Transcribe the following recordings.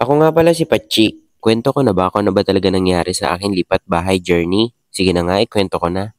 Ako nga pala si Pachi. Kwento ko na ba kung ano ba talaga nangyari sa akin lipat bahay journey? Sige na nga, ikwento ko na.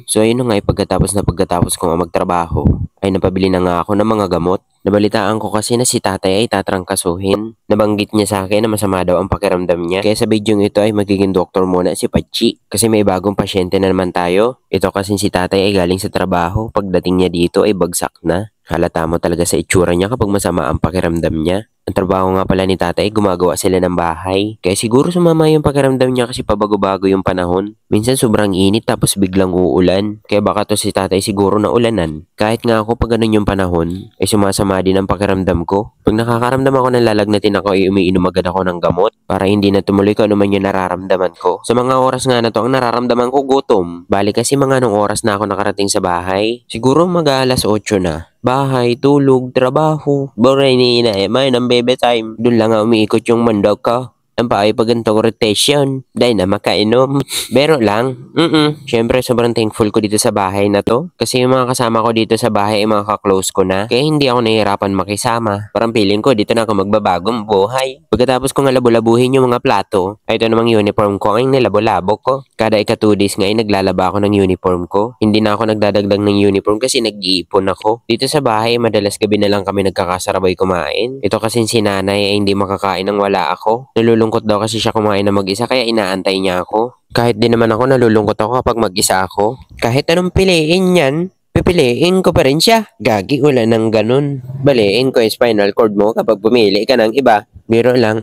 So ayun na nga, pagkatapos ko nga magtrabaho, ay napabili na nga ako ng mga gamot. Nabalitaan ko kasi na si tatay ay tatrangkasuhin. Nabanggit niya sa akin na masama daw ang pakiramdam niya. Kaya sa video ito ay magiging doktor muna si Pachi. Kasi may bagong pasyente na naman tayo. Ito kasi si tatay ay galing sa trabaho. Pagdating niya dito ay bagsak na. Halata mo talaga sa itsura niya kapag masama ang pakiramdam niya. Ang trabaho nga pala ni tatay, gumagawa sila ng bahay. Kaya siguro sumama yung pakiramdam niya kasi pabago-bago yung panahon. Minsan sobrang init tapos biglang uulan. Kaya baka to si tatay siguro na ulanan. Kahit nga ako pag ganun yung panahon, ay sumasama din ang pakiramdam ko. Pag nakakaramdam ako ng lalagnatin ako ay umiinom agad ako ng gamot para hindi na tumuloy kung ano man yung nararamdaman ko. Sa mga oras nga na to, ang nararamdaman ko gutom. Bali kasi mga anong oras na ako nakarating sa bahay. Siguro mag-aalas 8 na. Bahay, tulog, trabaho. Boray ni ina may ng baby time. Doon lang nga umiikot yung mundo ko. Ang paay pag ganito rotation. Dahil na makainom. Bero lang. Siyempre sobrang thankful ko dito sa bahay na to. Kasi yung mga kasama ko dito sa bahay ay mga ka-close ko na. Kaya hindi ako nahihirapan makisama. Parang feeling ko dito na ako magbabagong buhay. Pagkatapos ko nga labo-labuhin yung mga plato, ay ito namang uniform ko ay nilabo-labo ko. Kada ika 2 days nga ay naglalaba ako ng uniform ko. Hindi na ako nagdadagdag ng uniform kasi nag-iipon ako. Dito sa bahay, madalas gabi na lang kami nagkakasarabay kumain. Ito kasi si nanay ay hindi makakain nang wala ako. Nalulungkot daw kasi siya kumain na mag-isa kaya inaantay niya ako. Kahit din naman ako nalulungkot ako kapag mag-isa ako. Kahit anong piliin yan, pipiliin ko pa rin siya. Gagi, wala nang ganun. Baliin ko yung spinal cord mo kapag pumili ka ng iba. Biro lang,